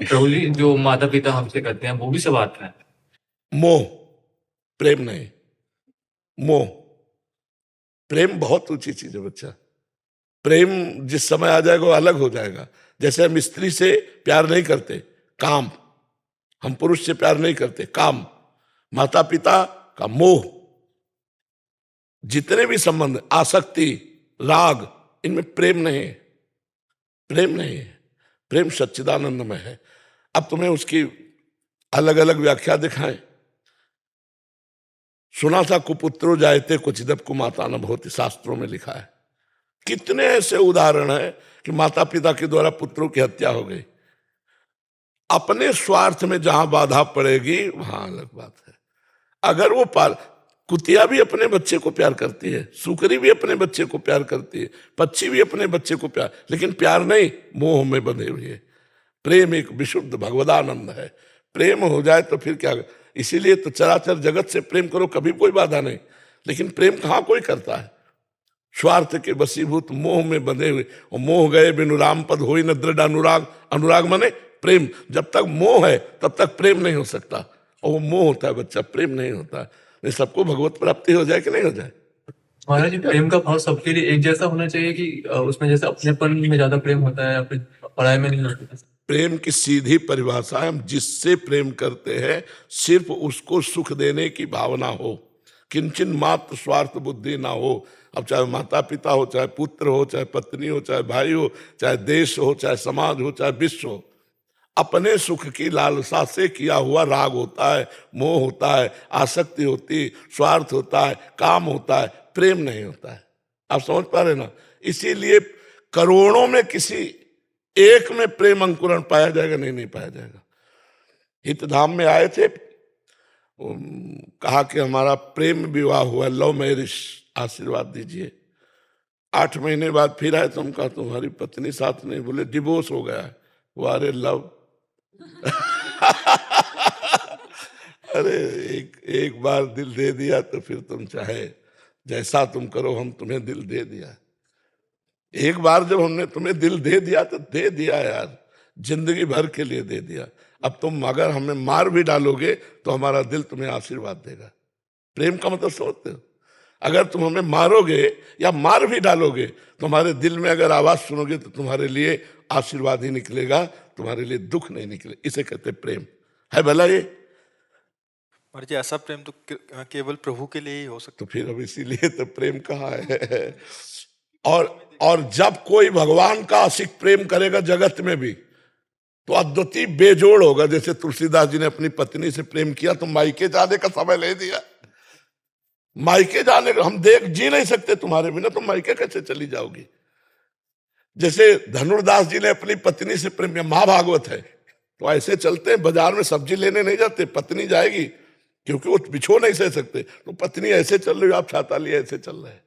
प्रभु जी, जो माता पिता हमसे करते हैं वो भी सब आता है? मोह, प्रेम नहीं। मोह, प्रेम बहुत ऊंची चीज है बच्चा। प्रेम जिस समय आ जाएगा वो अलग हो जाएगा। जैसे हम स्त्री से प्यार नहीं करते, काम। हम पुरुष से प्यार नहीं करते, काम। माता पिता का मोह, जितने भी संबंध, आसक्ति, राग, इनमें प्रेम नहीं है। प्रेम नहीं है। प्रेम सच्चिदानंद में है। अब तुम्हें उसकी अलग अलग व्याख्या दिखाएं। सुना था कुपुत्रो जायते क्वचिदपि कुमाता न भवति, शास्त्रों में लिखा है। कितने ऐसे उदाहरण हैं कि माता पिता के द्वारा पुत्रों की हत्या हो गई। अपने स्वार्थ में जहां बाधा पड़ेगी वहां अलग बात है। अगर वो कुतिया भी अपने बच्चे को प्यार करती है, सुकरी भी अपने बच्चे को प्यार करती है, पक्षी भी अपने बच्चे को प्यार, लेकिन प्यार नहीं, मोह में बंधे हुए है। प्रेम एक विशुद्ध भगवदानंद है। प्रेम हो जाए तो फिर क्या। इसीलिए तो चराचर जगत से प्रेम करो, कभी कोई बाधा नहीं। लेकिन प्रेम कहाँ कोई करता है। स्वार्थ के वशीभूत मोह में बंधे हुए, और मोह गए बिनु राम पद होई न दृढ़ अनुराग। अनुराग माने प्रेम। जब तक मोह है तब तक प्रेम नहीं हो सकता, और वो मोह होता है बच्चा, प्रेम नहीं होता। नहीं, सबको भगवत प्राप्ति हो जाए कि नहीं हो जाए। महाराज जी, प्रेम का भाव सबके लिए एक जैसा होना चाहिए कि उसमें जैसे अपनेपन में ज्यादा प्रेम होता है या फिर पढ़ाई में नहीं होता? प्रेम की सीधी परिभाषा है, हम जिससे प्रेम करते हैं सिर्फ उसको सुख देने की भावना हो, किंचन मात्र स्वार्थ बुद्धि ना हो। अब चाहे माता पिता हो, चाहे पुत्र हो, चाहे पत्नी हो, चाहे भाई हो, चाहे देश हो, चाहे समाज हो, चाहे विश्व हो, अपने सुख की लालसा से किया हुआ राग होता है, मोह होता है, आसक्ति होती, स्वार्थ होता है, काम होता है, प्रेम नहीं होता है। आप समझ पा रहे ना। इसीलिए करोड़ों में किसी एक में प्रेम अंकुरण पाया जाएगा? नहीं, नहीं पाया जाएगा। हितधाम में आए थे, कहा कि हमारा प्रेम विवाह हुआ, लव मैरिज, आशीर्वाद दीजिए। 8 महीने बाद फिर आए तो हम कहा तुम्हारी पत्नी साथ नहीं, बोले डिवोर्स हो गया है। वारे लव अरे एक बार दिल दे दिया तो फिर तुम चाहे जैसा तुम करो, हम तुम्हें दिल दे दिया। एक बार जब हमने तुम्हें दिल दे दिया तो दे दिया यार, जिंदगी भर के लिए दे दिया। अब तुम अगर हमें मार भी डालोगे तो हमारा दिल तुम्हें आशीर्वाद देगा। प्रेम का मतलब समझते हो। अगर तुम हमें मारोगे या मार भी डालोगे तो हमारे दिल में अगर आवाज सुनोगे तो तुम्हारे लिए आशीर्वाद ही निकलेगा, तुम्हारे लिए दुख नहीं निकले। इसे कहते प्रेम है भला ये। और जी ऐसा प्रेम तो केवल प्रभु के लिए ही हो सकता। तो फिर अब इसीलिए तो प्रेम कहाँ है। और जब कोई भगवान का आशिक प्रेम करेगा जगत में भी तो अद्वितीय बेजोड़ होगा। जैसे तुलसीदास जी ने अपनी पत्नी से प्रेम किया तो मायके जाने का समय ले दिया। मायके जाने का हम जी नहीं सकते तुम्हारे बिना, तुम मायके कैसे चली जाओगी। जैसे धनुर्दास जी ने अपनी पत्नी से प्रेम किया, महाभागवत है, तो ऐसे चलते हैं बाजार में सब्जी लेने नहीं जाते, पत्नी जाएगी क्योंकि वो बिछो नहीं सह सकते, तो पत्नी ऐसे चल रही हो, आप छाता लिए ऐसे चल रहे हैं।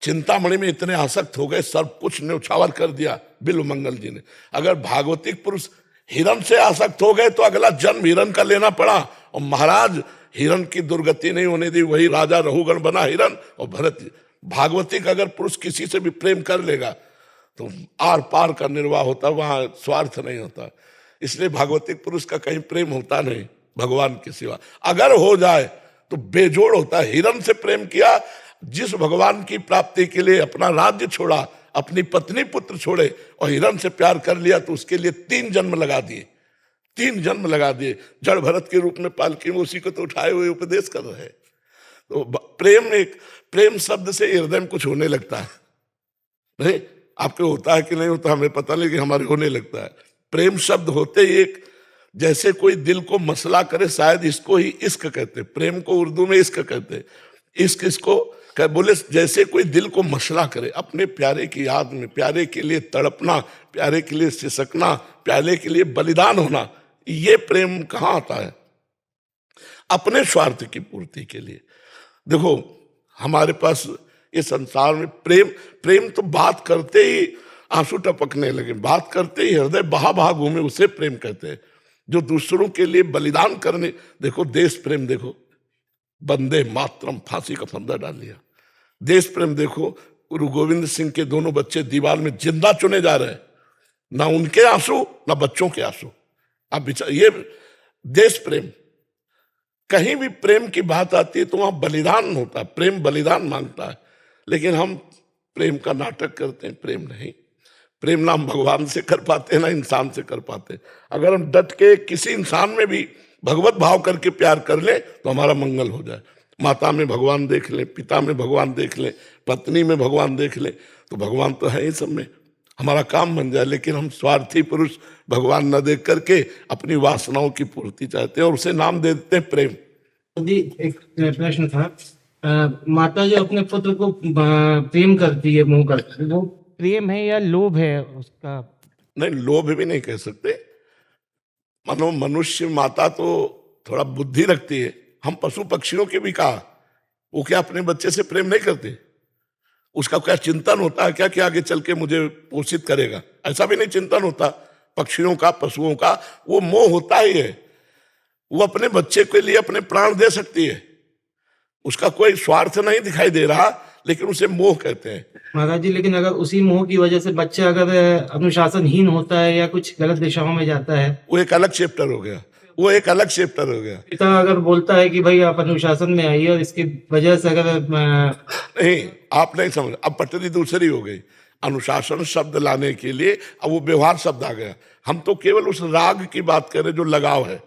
चिंतामणि में इतने आसक्त हो गए, सब कुछ न्यौछावर कर दिया बिल्व मंगल जी ने। अगर भागवतिक पुरुष हिरण से आसक्त हो गए तो अगला जन्म हिरण का लेना पड़ा, और महाराज हिरण की दुर्गति नहीं होने दी, वही राजा रहुगण बना हिरण। और भरत, भागवतिक अगर पुरुष किसी से भी प्रेम कर लेगा तो आर पार का निर्वाह होता, वहां स्वार्थ नहीं होता। इसलिए भागवतिक पुरुष का कहीं प्रेम होता नहीं भगवान के सिवा। अगर हो जाए तो बेजोड़ होता है। हिरण से प्रेम किया, जिस भगवान की प्राप्ति के लिए अपना राज्य छोड़ा, अपनी पत्नी पुत्र छोड़े और हिरण से प्यार कर लिया, तो उसके लिए 3 जन्म लगा दिए, 3 जन्म लगा दिए। जड़ भरत के रूप में पालकी में उसी को तो उठाए हुए उपदेश कर रहे हैं। तो प्रेम शब्द से हृदय में कुछ होने लगता है। नहीं, आपके होता है कि नहीं होता हमें पता नहीं, कि हमारे होने लगता है। प्रेम शब्द होते ही एक, जैसे कोई दिल को मसला करे, शायद इसको ही इश्क कहते। प्रेम को उर्दू में इश्क कहते। इश्क इसको बोले जैसे कोई दिल को मसला करे, अपने प्यारे की याद में प्यारे के लिए तड़पना, प्यारे के लिए सिसकना, प्यारे के लिए बलिदान होना। ये प्रेम कहाँ आता है? अपने स्वार्थ की पूर्ति के लिए। देखो हमारे पास ये संसार में प्रेम तो बात करते ही आंसू टपकने लगे, बात करते ही हृदय बहा बहा घूमे, उसे प्रेम कहते हैं। जो दूसरों के लिए बलिदान करने, देखो देश प्रेम, देखो वंदे मातरम, फांसी का फंदा डाल लिया। देश प्रेम देखो, गुरु गोविंद सिंह के दोनों बच्चे दीवार में जिंदा चुने जा रहे हैं। ना उनके आंसू ना बच्चों के आंसू। आप विचार, ये देश प्रेम, कहीं भी प्रेम की बात आती है तो वहां बलिदान होता है, प्रेम बलिदान मांगता है। लेकिन हम प्रेम का नाटक करते हैं, प्रेम नहीं। प्रेम ना हम भगवान से कर पाते ना इंसान से कर पाते। अगर हम डट के किसी इंसान में भी भगवत भाव करके प्यार कर ले तो हमारा मंगल हो जाए। माता में भगवान देख ले, पिता में भगवान देख ले, पत्नी में भगवान देख ले, तो भगवान तो है ही सब में, हमारा काम बन जाए। लेकिन हम स्वार्थी पुरुष भगवान न देख करके अपनी वासनाओं की पूर्ति चाहते हैं और उसे नाम दे देते हैं प्रेम। जी, एक प्रश्न था। माता जो अपने पुत्र को प्रेम करती है, मोह करती है, वो प्रेम है या लोभ है उसका? नहीं, लोभ भी नहीं कह सकते। मानो मनुष्य माता तो थोड़ा बुद्धि रखती है, हम पशु पक्षियों के भी कहा, वो क्या अपने बच्चे से प्रेम नहीं करते? उसका क्या चिंतन होता है क्या कि आगे चल के मुझे पोषित करेगा? ऐसा भी नहीं चिंतन होता पक्षियों का, पशुओं का। वो मोह होता ही है, वो अपने बच्चे के लिए अपने प्राण दे सकती है, उसका कोई स्वार्थ नहीं दिखाई दे रहा, लेकिन उसे मोह कहते हैं। महाराज जी, लेकिन अगर उसी मोह की वजह से बच्चा अगर अनुशासनहीन होता है या कुछ गलत दिशाओं में जाता है, वो एक अलग चैप्टर हो गया, वो एक अलग चैप्टर हो गया। पिता अगर बोलता है कि भाई आप अनुशासन में आइए और इसकी वजह से अगर नहीं, आप नहीं समझ, अब पटरी दूसरी हो गई। अनुशासन शब्द लाने के लिए अब वो व्यवहार शब्द आ गया। हम तो केवल उस राग की बात कर रहे जो लगाव है,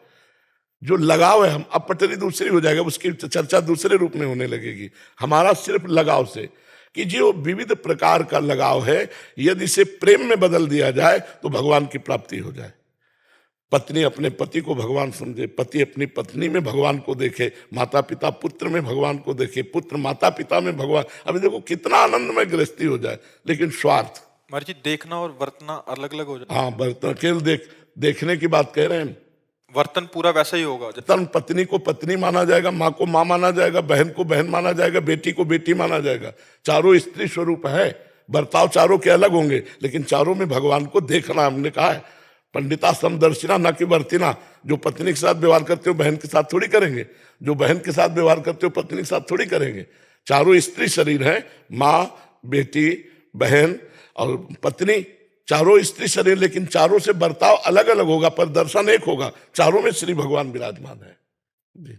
जो लगाव है। हम अब पटरी दूसरी हो जाएगा, उसकी चर्चा दूसरे रूप में होने लगेगी। हमारा सिर्फ लगाव से, कि जो विविध प्रकार का लगाव है, यदि इसे प्रेम में बदल दिया जाए तो भगवान की प्राप्ति हो जाए। पत्नी अपने पति को भगवान समझे, पति अपनी पत्नी में भगवान को देखे, माता पिता पुत्र में भगवान को देखे, पुत्र माता पिता में भगवान। अभी देखो कितना आनंदमय गृहस्थी हो जाए। लेकिन स्वार्थ, महाराज जी, देखना और वर्तना अलग अलग हो जाए। हाँ, बर्तन केवल देखने की बात कह रहे हैं। वर्तन पूरा वैसा ही होगा। तन पत्नी को पत्नी माना जाएगा, माँ को माँ माना जाएगा, बहन को बहन माना जाएगा, बेटी को बेटी माना जाएगा। चारों स्त्री स्वरूप है, बर्ताव चारों के अलग होंगे, लेकिन चारों में भगवान को देखना। हमने कहा है पंडिता समदर्शिना न कि वर्तिना। जो पत्नी के साथ व्यवहार करते हो बहन के साथ थोड़ी करेंगे, जो बहन के साथ व्यवहार करते हो पत्नी के साथ थोड़ी करेंगे। चारों स्त्री शरीर है, माँ, बेटी, बहन और पत्नी, चारों स्त्री शरीर, लेकिन चारों से बर्ताव अलग अलग होगा पर दर्शन एक होगा। चारों में श्री भगवान विराजमान है।